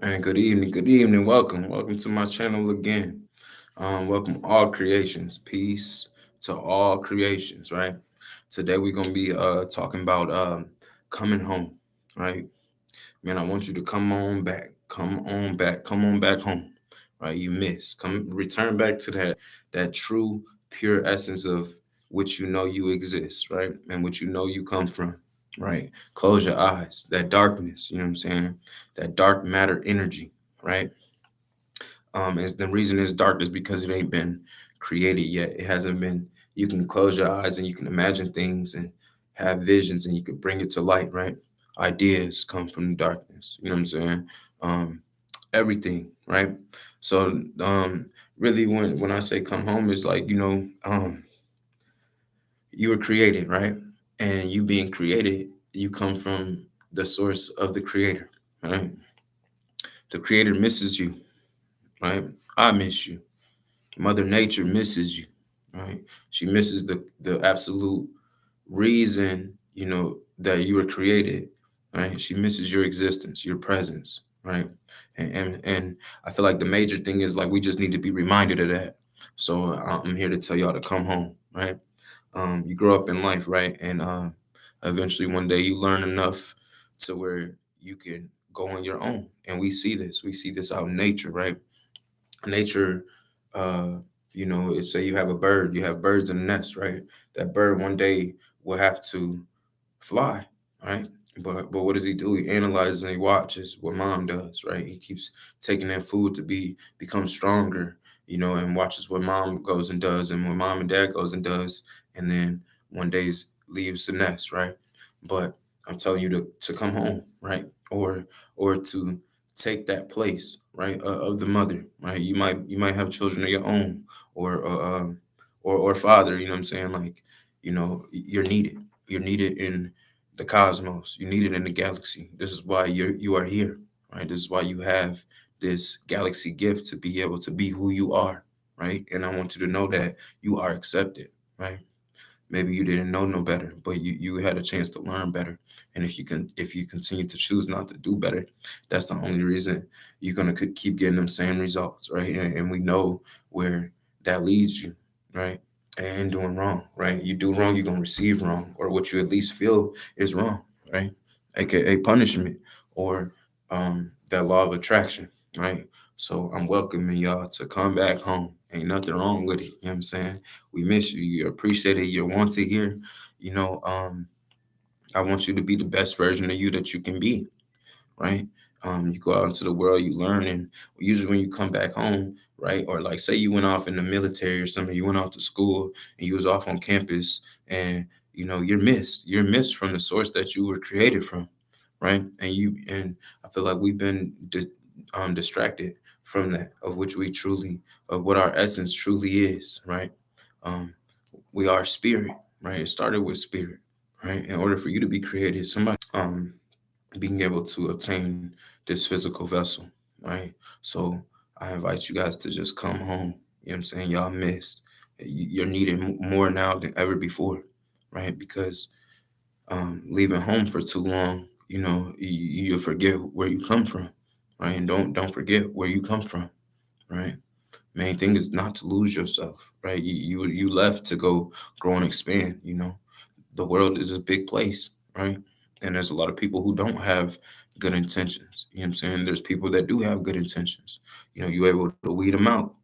And good evening, good evening. Welcome to my channel again. Welcome all creations. Peace to all creations, right? Today we're gonna be talking about coming home, right? Man, I want you to come on back, come on back, come on back home, right? You miss, come return back to that true, pure essence of which you know you exist, right? And which you know you come from, right? Close your eyes. That darkness, you know what I'm saying? That dark matter energy, right? Is the reason it's dark is because it ain't been created yet. It hasn't been. You can close your eyes and you can imagine things and have visions and you could bring it to light, right? Ideas come from the darkness. You know what I'm saying? Um, Everything, right? So really, when I say come home, it's like you were created, right? And you being created, you come from the source of the creator, right? The creator misses you, right? I miss you. Mother Nature misses you, right? She misses the absolute reason, that you were created, right? She misses your existence, your presence, right? And I feel like the major thing is like we just need to be reminded of that. So I'm here to tell y'all to come home, right? You grow up in life, right? And eventually one day you learn enough to where you can go on your own. And we see this. We see this out in nature, right? Nature, uh it's say you have a bird, you have birds in a nest, right? That bird one day will have to fly, right? But what does he do? He analyzes and he watches what mom does, right? He keeps taking that food to become stronger, and watches what mom goes and does and what mom and dad goes and does, and then one day leaves the nest, right? But I'm telling you to come home, right? Or to take that place, right, of the mother, right? You might have children of your own, or father, you know what I'm saying? Like, you're needed. You're needed in the cosmos. You're needed in the galaxy. This is why you are here, right? This is why you have this galaxy gift to be able to be who you are, right? And I want you to know that you are accepted, right? Maybe you didn't know no better, but you had a chance to learn better. And if you continue to choose not to do better, that's the only reason you're gonna keep getting them same results, right? And we know where that leads you, right? And doing wrong, right? You do wrong, you're gonna receive wrong, or what you at least feel is wrong, right? AKA punishment, or that law of attraction, right? So I'm welcoming y'all to come back home. Ain't nothing wrong with it. You know what I'm saying? We miss you. You appreciate it. You're wanted here. You know, I want you to be the best version of you that you can be, right? You go out into the world, you learn, and usually when you come back home, right, or like say you went off in the military or something, you went off to school and you was off on campus, and you're missed from the source that you were created from, right? And I feel like we've been distracted from that of which we truly of what our essence truly is, right? Um, we are spirit, right? It started with spirit, right? In order for you to be created, somebody being able to obtain this physical vessel, right? So I invite you guys to just come home. You know what I'm saying? Y'all missed. You're needed more now than ever before, right? Because leaving home for too long, you forget where you come from, right? And don't forget where you come from, right? Main thing is not to lose yourself, right? You left to go grow and expand. The world is a big place, right? And there's a lot of people who don't have good intentions. You know what I'm saying? There's people that do have good intentions. You're able to weed them out,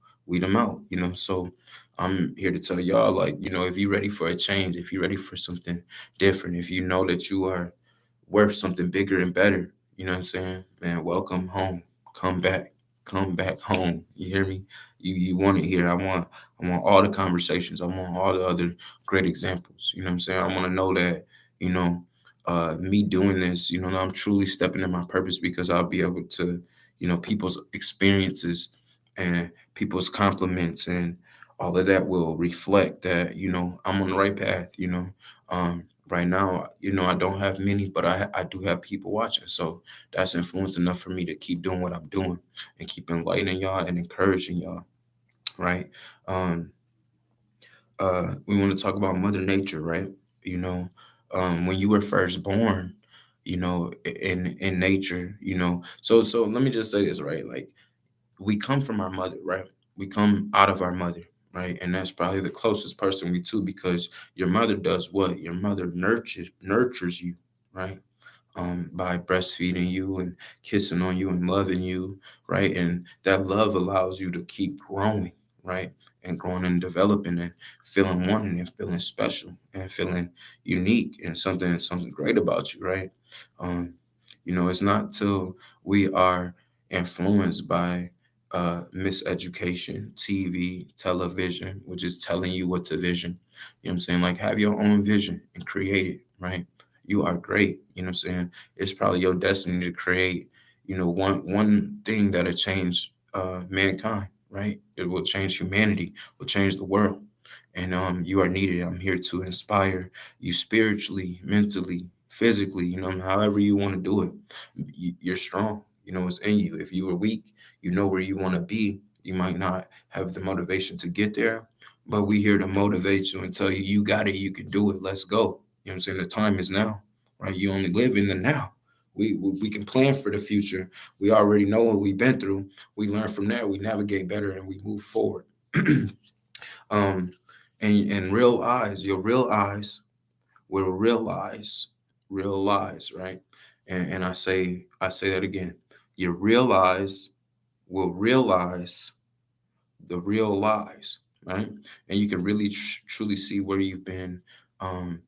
So I'm here to tell y'all, like, if you're ready for a change, if you're ready for something different, if you know that you are worth something bigger and better, you know what I'm saying? Man, welcome home. Come back. Come back home. You hear me? You want it here. I want all the conversations. I want all the other great examples. You know what I'm saying? I want to know that, you know, me doing this, I'm truly stepping in my purpose because I'll be able to, people's experiences and people's compliments and all of that will reflect that, I'm on the right path, right now, I don't have many, but I do have people watching. So that's influence enough for me to keep doing what I'm doing and keep enlightening y'all and encouraging y'all, right? Um, we want to talk about Mother Nature, right? You know, when you were first born, in nature, So let me just say this, right? Like, we come from our mother, right? We come out of our mother, right? And that's probably the closest person we to, because your mother does what? Your mother nurtures you, right? By breastfeeding you and kissing on you and loving you, right? And that love allows you to keep growing, right? And growing and developing and feeling wanted and feeling special and feeling unique and something great about you, right? Um, it's not till we are influenced by miseducation, TV, television, which is telling you what to vision. You know what I'm saying? Like, have your own vision and create it, right? You are great. You know what I'm saying? It's probably your destiny to create, one thing that'll change mankind, right? It will change humanity, will change the world. And you are needed. I'm here to inspire you spiritually, mentally, physically, however you want to do it. You're strong. It's in you. If you were weak, you know where you want to be. You might not have the motivation to get there, but we here to motivate you and tell you, you got it, you can do it. Let's go. You know what I'm saying? The time is now, right? You only live in the now. We can plan for the future. We already know what we've been through. We learn from that. We navigate better and we move forward. um, and real eyes, your real eyes will realize, right? And I say that again. Your real eyes will realize the real lies, right? And you can really truly see where you've been, um,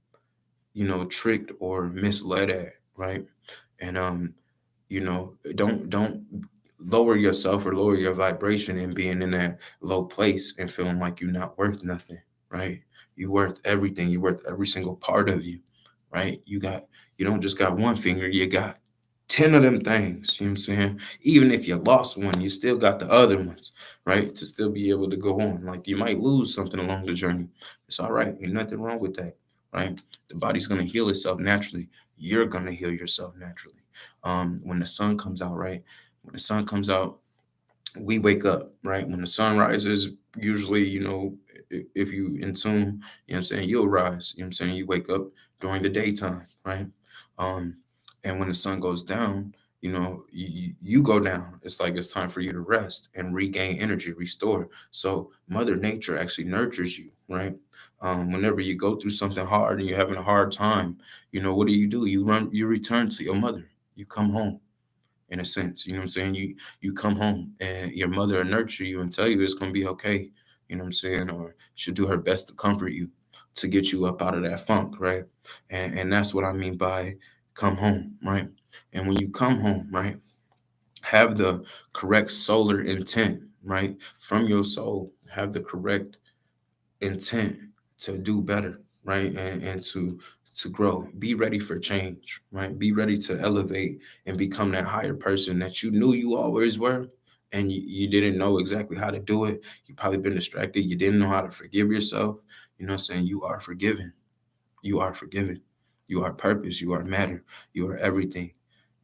tricked or misled at, right? And don't lower yourself or lower your vibration and being in that low place and feeling like you're not worth nothing, right? You worth everything. You worth every single part of you, right? You don't just got one finger, you got 10 of them things. You know what I'm saying? Even if you lost one, you still got the other ones, right? To still be able to go on. Like, you might lose something along the journey. It's all right. Ain't nothing wrong with that, right? The body's gonna heal itself naturally. You're gonna heal yourself naturally. When the sun comes out, right? When the sun comes out, we wake up, right? When the sun rises, usually, if you in tune, you know what I'm saying, you'll rise. You know what I'm saying? You wake up during the daytime, right? Um, and when the sun goes down, you go down. It's like it's time for you to rest and regain energy, restore. So Mother Nature actually nurtures you, right? Whenever you go through something hard and you're having a hard time, what do? You return to your mother. You come home, in a sense. You know what I'm saying? You come home and your mother will nurture you and tell you it's gonna be okay. You know what I'm saying? Or she'll do her best to comfort you, to get you up out of that funk, right? And that's what I mean by come home, right? And when you come home, right, have the correct solar intent, right? From your soul, have the correct intent to do better, right? And to grow. Be ready for change, right? Be ready to elevate and become that higher person that you knew you always were. And you didn't know exactly how to do it. You probably been distracted. You didn't know how to forgive yourself. You know what I'm saying? You are forgiven. You are forgiven. You are purpose. You are matter. You are everything,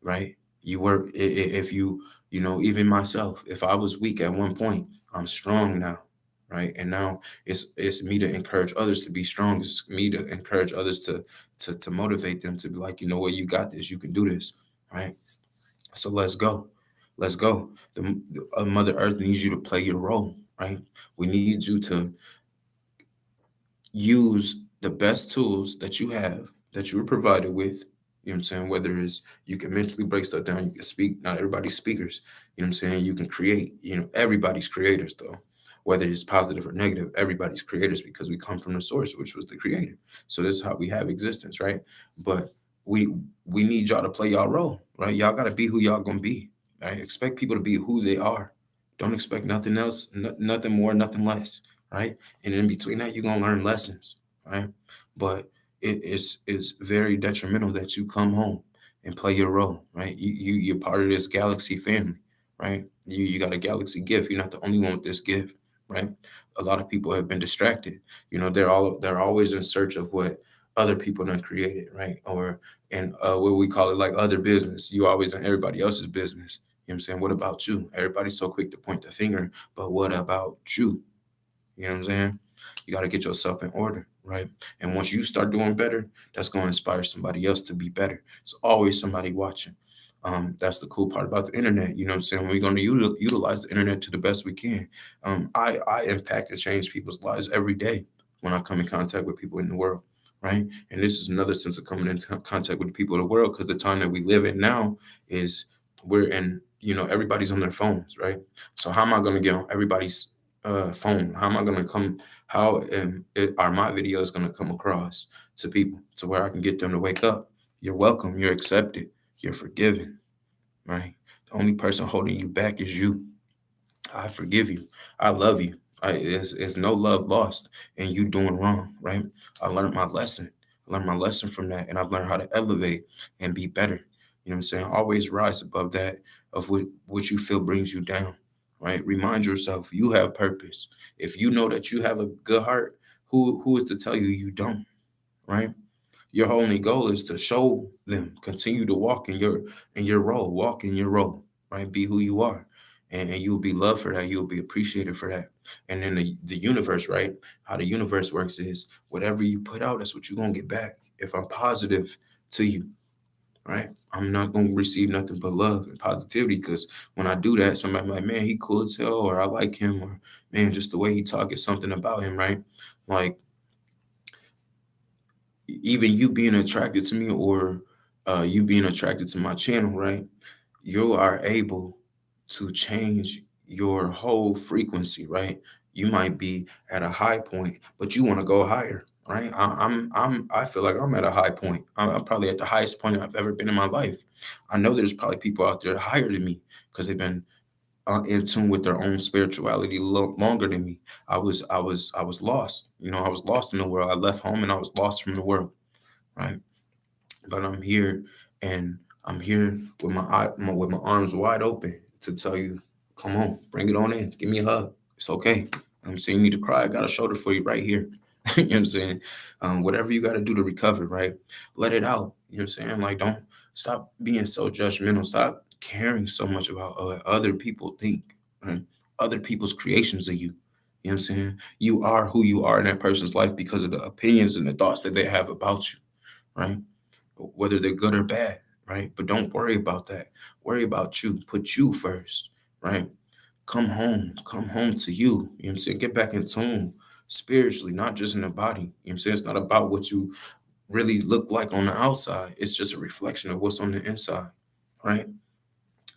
right? You were, if even myself, if I was weak at one point, I'm strong now, right? And now it's me to encourage others to be strong. It's me to encourage others to motivate them to be like, you know what, you got this. You can do this, right? So let's go. Let's go. The Mother Earth needs you to play your role, right? We need you to use the best tools that you have, that you were provided with. You know what I'm saying? Whether it's you can mentally break stuff down, you can speak. Not everybody's speakers. You know what I'm saying? You can create. Everybody's creators though. Whether it's positive or negative, everybody's creators because we come from the source, which was the creator. So this is how we have existence, right? But we we need y'all to play y'all role, right? Y'all gotta be who y'all gonna be. Right? Expect people to be who they are. Don't expect nothing else, nothing more, nothing less, right? And in between that, you're gonna learn lessons, right? But it's very detrimental that you come home and play your role, right? You're part of this galaxy family, right? You got a galaxy gift. You're not the only one with this gift, right? A lot of people have been distracted. They're always in search of what other people done created, right? Or and what we call it, like, other business. You always in everybody else's business. You know what I'm saying? What about you? Everybody's so quick to point the finger, but what about you? You know what I'm saying? You got to get yourself in order, right? And once you start doing better, that's going to inspire somebody else to be better. It's always somebody watching. That's the cool part about the internet. You know what I'm saying? We're going to utilize the internet to the best we can. I impact and change people's lives every day when I come in contact with people in the world, right? And this is another sense of coming into contact with the people of the world, because the time that we live in now is we're in, everybody's on their phones, right? So how am I going to get on everybody's phone? How am I going to come? How are my videos going to come across to people to where I can get them to wake up? You're welcome. You're accepted. You're forgiven, right? The only person holding you back is you. I forgive you. I love you. It's no love lost and you doing wrong, right? I learned my lesson. I learned my lesson from that, and I've learned how to elevate and be better. You know what I'm saying? Always rise above that of what you feel brings you down, right? Remind yourself you have purpose. If you know that you have a good heart, who is to tell you you don't, right? Your only goal is to show them, continue to walk in your role, walk in your role, right? Be who you are. And you'll be loved for that. You'll be appreciated for that. And then the universe, right? How the universe works is whatever you put out, that's what you're gonna get back. If I'm positive to you, right? I'm not gonna receive nothing but love and positivity, because when I do that, somebody like, man, he cool as hell, or I like him, or man, just the way he talk is something about him, right? Like even you being attracted to me, or you being attracted to my channel, right? You are able to change your whole frequency, right? You might be at a high point, but you want to go higher, right? I feel like I'm at a high point. I'm probably at the highest point I've ever been in my life. I know there's probably people out there higher than me because they've been in tune with their own spirituality longer than me. I was lost. I was lost in the world. I left home and I was lost from the world, right? But I'm here, and I'm here with with my arms wide open to tell you, come on, bring it on in, give me a hug. It's okay. I'm saying you need to cry. I got a shoulder for you right here. You know what I'm saying? Whatever you got to do to recover, right? Let it out. You know what I'm saying? Like, don't stop being so judgmental. Stop caring so much about what other people think, right? Other people's creations of you. You know what I'm saying? You are who you are in that person's life because of the opinions and the thoughts that they have about you, right? Whether they're good or bad, right? But don't worry about that. Worry about you. Put you first, right? Come home to you. You know what I'm saying? Get back in tune spiritually, not just in the body. You know what I'm saying? It's not about what you really look like on the outside. It's just a reflection of what's on the inside, right?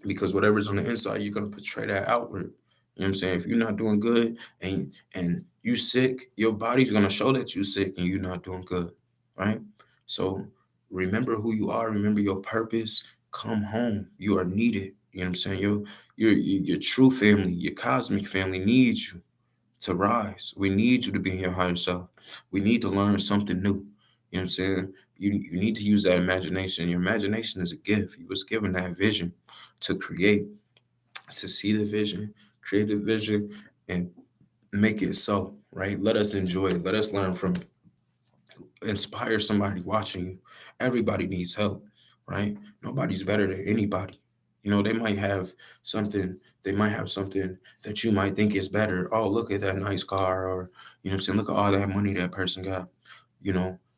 Because whatever's on the inside, you're gonna portray that outward. You know what I'm saying? If you're not doing good and you sick, your body's gonna show that you sick and you're not doing good, right? So remember who you are, remember your purpose, come home. You are needed. You know what I'm saying? Your true family, your cosmic family needs you to rise. We need you to be in your higher self. We need to learn something new. You know what I'm saying? You need to use that imagination. Your imagination is a gift. You was given that vision to create, to see the vision, create the vision, and make it so, right? Let us enjoy it. Let us learn from it. Inspire somebody watching you. Everybody needs help, right? Nobody's better than anybody. They might have something that you might think is better. Oh, look at that nice car, or what I'm saying, look at all that money that person got,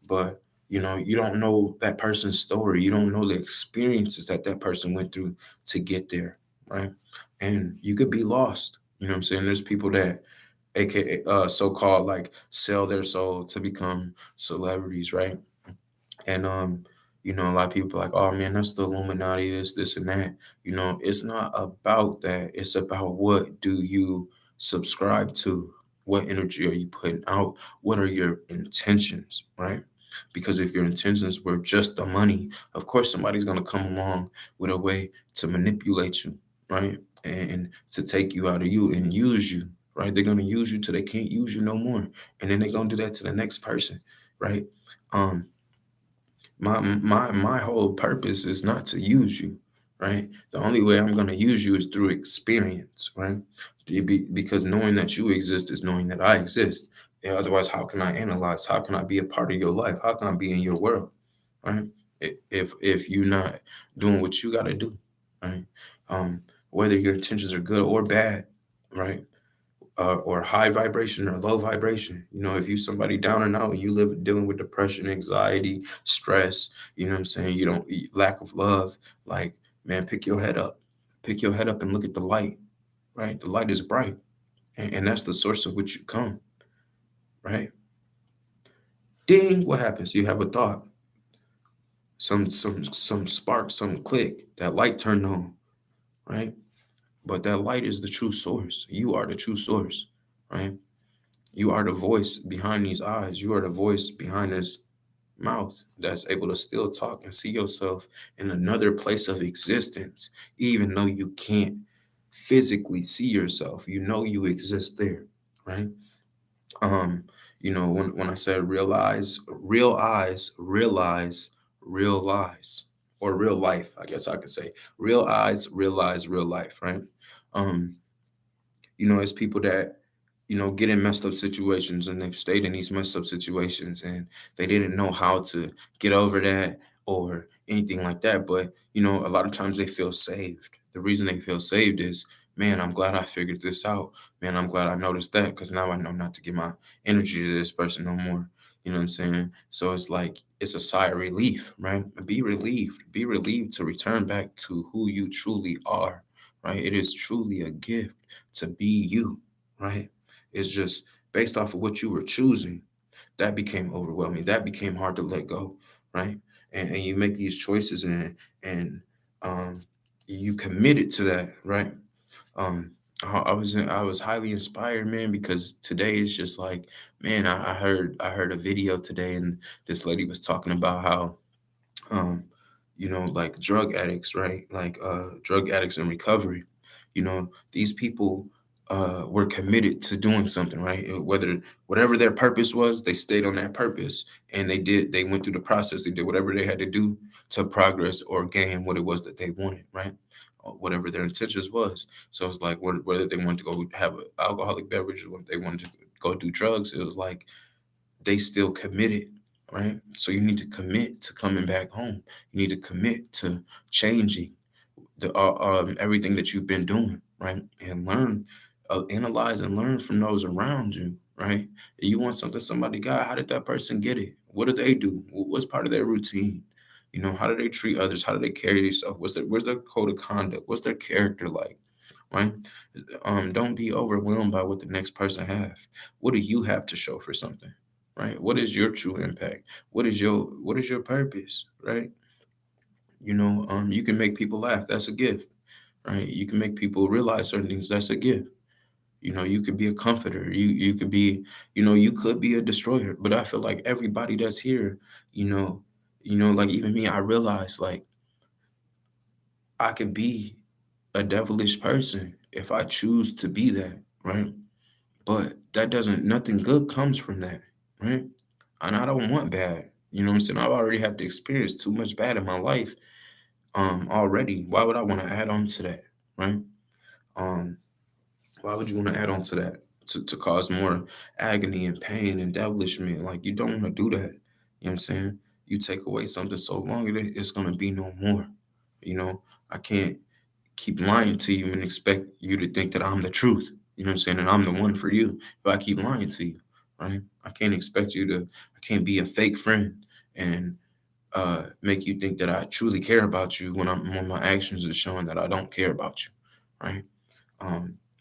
but you don't know that person's story. You don't know the experiences that person went through to get there, right? And you could be lost. You know what I'm saying? There's people that aka so-called like sell their soul to become celebrities, right? And a lot of people are like, oh man, that's the Illuminati, this and that. It's not about that. It's about, what do you subscribe to? What energy are you putting out? What are your intentions, right? Because if your intentions were just the money, of course somebody's gonna come along with a way to manipulate you, right? And to take you out of you and use you, right? They're gonna use you till they can't use you no more. And then they're gonna do that to the next person, right? Um, my whole purpose is not to use you, right? The only way I'm going to use you is through experience, right? Because knowing that you exist is knowing that I exist. Yeah, otherwise, how can I analyze? How can I be a part of your life? How can I be in your world, right? If you're not doing what you got to do, right? Whether your intentions are good or bad, right? or high vibration or low vibration. You know, if you somebody down and out and you live dealing with depression, anxiety, stress, you know what I'm saying? You don't lack of love, like, man, pick your head up. Pick your head up and look at the light, right? The light is bright. And that's the source of which you come, right? Ding, what happens? You have a thought, some spark, some click, that light turned on, right? But that light is the true source. You are the true source, right? You are the voice behind these eyes. You are the voice behind this mouth that's able to still talk and see yourself in another place of existence, even though you can't physically see yourself. You know you exist there, right? Um, you know, when I said realize, real eyes realize real lies, or real life, I guess I could say. Real eyes realize real life, right? Um, you know, it's people that, you know, get in messed up situations and they've stayed in these messed up situations and they didn't know how to get over that or anything like that. But, you know, a lot of times they feel saved. The reason they feel saved is, man, I'm glad I figured this out. Man, I'm glad I noticed that because now I know not to give my energy to this person no more. You know what I'm saying? So it's like, it's a sigh of relief, right? Be relieved. Be relieved to return back to who you truly are, right? It is truly a gift to be you, right? It's just based off of what you were choosing. That became overwhelming. That became hard to let go, right? And you make these choices and um, you committed to that, right? Um, I was highly inspired, man, because today is just like, man, I heard a video today, and this lady was talking about how um, you know, like drug addicts, right? Like drug addicts in recovery. You know, these people were committed to doing something, right? Whether whatever their purpose was, they stayed on that purpose and they went through the process, they did whatever they had to do to progress or gain what it was that they wanted, right? Or whatever their intentions was. So it's like whether they wanted to go have an alcoholic beverage or whether they wanted to go do drugs, it was like they still committed, right? So you need to commit to coming back home. You need to commit to changing the everything that you've been doing, right? And learn, analyze and learn from those around you, right? You want something somebody got, how did that person get it? What do they do? What's part of their routine? You know, how do they treat others? How do they carry themselves? Where's their code of conduct? What's their character like? Right? Don't be overwhelmed by what the next person have. What do you have to show for something? Right? What is your true impact? What is your purpose? Right? You know, you can make people laugh. That's a gift, right? You can make people realize certain things. That's a gift. You know, you could be a comforter. You could be, you know, you could be a destroyer. But I feel like everybody that's here, you know, like even me, I realize like I could be a devilish person if I choose to be that, right? But that doesn't, nothing good comes from that, right? And I don't want bad. You know what I'm saying? I've already had to experience too much bad in my life already. Why would I want to add on to that, right? Um, why would you want to add on to that to cause more agony and pain and devilishment? Like you don't want to do that. You know what I'm saying? You take away something so long, it's gonna be no more. You know, I can't keep lying to you and expect you to think that I'm the truth. You know what I'm saying? And I'm the one for you. If I keep lying to you, right? I can't expect you to, I can't be a fake friend and make you think that I truly care about you when my actions are showing that I don't care about you, right?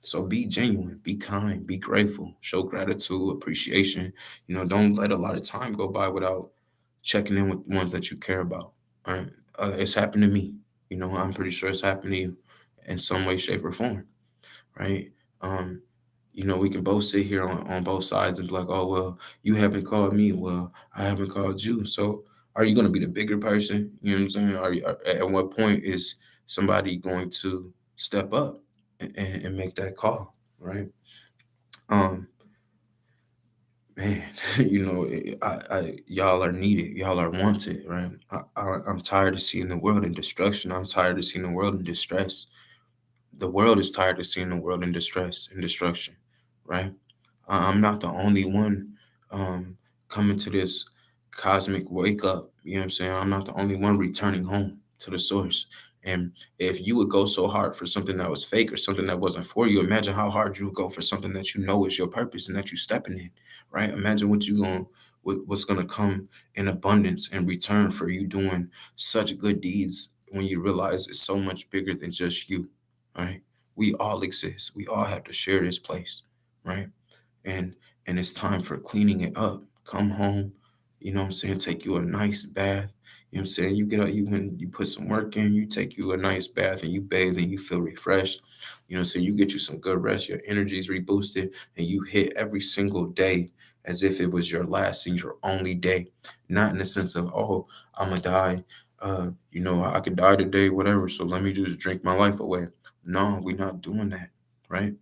So be genuine, be kind, be grateful, show gratitude, appreciation. You know, don't let a lot of time go by without checking in with ones that you care about. All right. It's happened to me. You know, I'm pretty sure it's happened to you in some way, shape, or form, right? Um, you know, we can both sit here on both sides and be like, oh, well, you haven't called me. Well, I haven't called you. So are you going to be the bigger person? You know what I'm saying? At what point is somebody going to step up and make that call, right? Um, Man, you know, y'all are needed. Y'all are wanted, right? I'm tired of seeing the world in destruction. I'm tired of seeing the world in distress. The world is tired of seeing the world in distress and destruction, right? I'm not the only one um, coming to this cosmic wake up. You know what I'm saying? I'm not the only one returning home to the source. And if you would go so hard for something that was fake or something that wasn't for you, imagine how hard you would go for something that you know is your purpose and that you're stepping in, right? Imagine what's gonna come in abundance in return for you doing such good deeds when you realize it's so much bigger than just you, right? We all exist. We all have to share this place, right? And it's time for cleaning it up. Come home, you know what I'm saying? Take you a nice bath. You know what I'm saying? You get up, you when you put some work in, you take you a nice bath and you bathe and you feel refreshed. You know what I'm saying? You get you some good rest, your energy's reboosted, and you hit every single day as if it was your last and your only day. Not in the sense of, oh, I'm gonna die. I could die today, whatever. So let me just drink my life away. No, we're not doing that, right?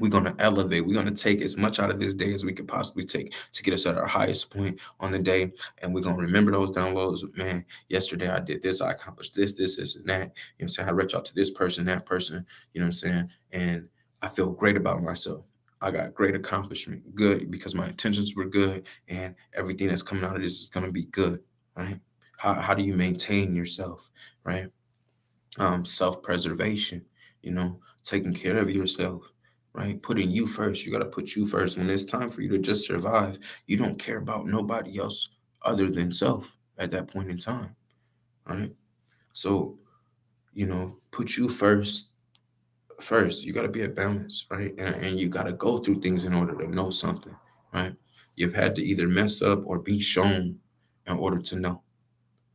We're going to elevate. We're going to take as much out of this day as we could possibly take to get us at our highest point on the day. And we're going to remember those downloads. Man, yesterday I did this. I accomplished this, and that. You know what I'm saying? I reached out to this person, that person. You know what I'm saying? And I feel great about myself. I got great accomplishment. Good because my intentions were good. And everything that's coming out of this is going to be good. Right? How do you maintain yourself? Right? Self-preservation, taking care of yourself, right? Putting you first. You got to put you first. When it's time for you to just survive, you don't care about nobody else other than self at that point in time, right? So, put you first. You got to be at balance, right? And you got to go through things in order to know something, right? You've had to either mess up or be shown in order to know,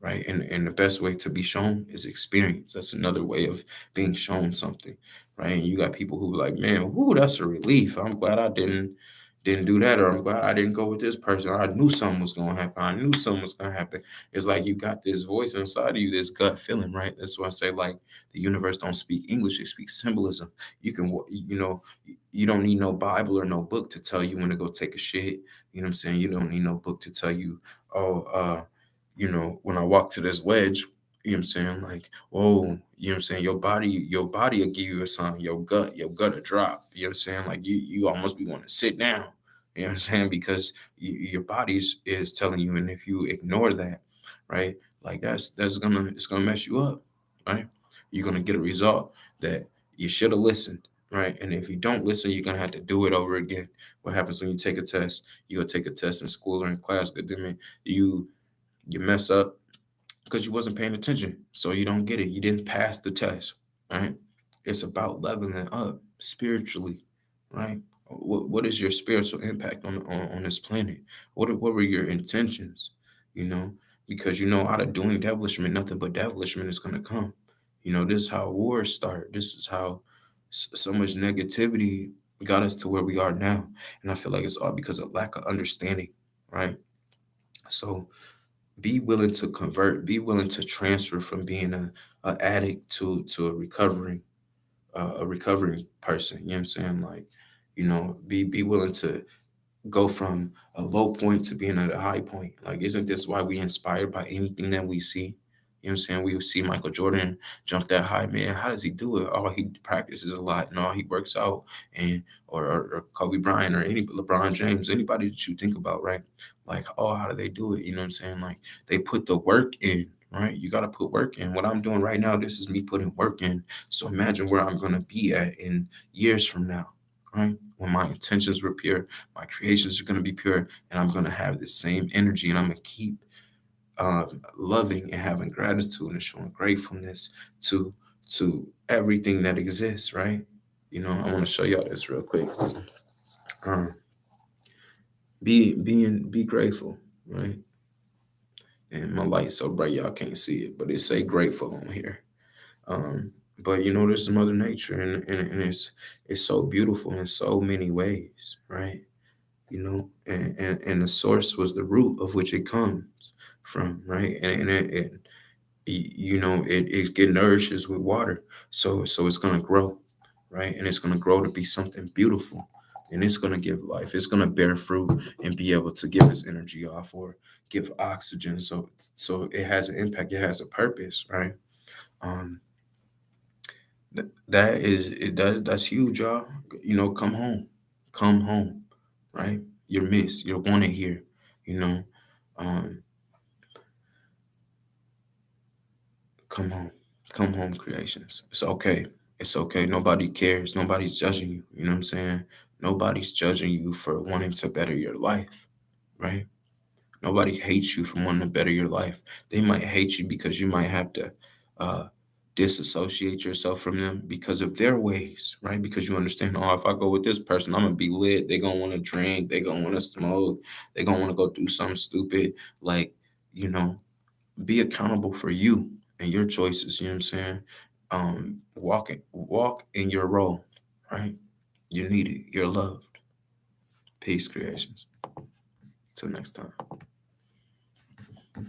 right? And the best way to be shown is experience. That's another way of being shown something, right? And you got people who like, man, whoo, that's a relief. I'm glad I didn't do that, or I'm glad I didn't go with this person. I knew something was gonna happen. I knew something was gonna happen. It's like you got this voice inside of you, this gut feeling, right? That's why I say like the universe don't speak English; it speaks symbolism. You don't need no Bible or no book to tell you when to go take a shit. You know what I'm saying? You don't need no book to tell you, oh, when I walk to this ledge, you know what I'm saying? Like, whoa, you know what I'm saying? Your body will give you a sign, your gut will drop. You know what I'm saying? Like you almost be wanting to sit down. You know what I'm saying? Because your body is telling you, and if you ignore that, right? Like it's gonna mess you up, right? You're gonna get a result that you should have listened, right? And if you don't listen, you're gonna have to do it over again. What happens when you take a test? You go take a test in school or in class, good then you mess up because you wasn't paying attention. So you don't get it. You didn't pass the test, right? It's about leveling up spiritually, right? What is your spiritual impact on this planet? What were your intentions? You know, because out of doing devilishment, nothing but devilishment is gonna come. This is how wars start. This is how so much negativity got us to where we are now. And I feel like it's all because of lack of understanding, right? So be willing to convert, be willing to transfer from being a addict to a recovering person. You know what I'm saying? Like, be willing to go from a low point to being at a high point. Like, isn't this why we inspired by anything that we see? You know what I'm saying? We see Michael Jordan jump that high, man. How does he do it? Oh, he practices a lot and all he works out, and or Kobe Bryant or any LeBron James, anybody that you think about, right? Like, oh, how do they do it? You know what I'm saying? Like they put the work in, right? You gotta put work in. What I'm doing right now, this is me putting work in. So imagine where I'm gonna be at in years from now, right? When my intentions were pure, my creations are going to be pure, and I'm going to have the same energy, and I'm going to keep loving and having gratitude and showing gratefulness to everything that exists, right? I want to show y'all this real quick. um, be grateful, right? And my light's so bright y'all can't see it, but it say grateful on here. But this is Mother Nature, and it's so beautiful in so many ways, right? And the source was the root of which it comes from, right? And it get nourishes with water, so it's gonna grow, right? And it's gonna grow to be something beautiful, and it's gonna give life. It's gonna bear fruit and be able to give its energy off or give oxygen. So it has an impact. It has a purpose, right? Um, that's huge, y'all. Come home, right? You're missed. You're wanted here. You know, um, come home. Come home, creations. It's okay. It's okay. Nobody cares. Nobody's judging you. You know what I'm saying? Nobody's judging you for wanting to better your life, right? Nobody hates you for wanting to better your life. They might hate you because you might have to uh, disassociate yourself from them because of their ways, right? Because you understand, oh, if I go with this person, I'm gonna be lit. They gonna want to drink. They gonna want to smoke. They gonna want to go do something stupid. Like, you know, be accountable for you and your choices. You know what I'm saying? Walk in your role, right? You're needed. You're loved. Peace, creations. Till next time.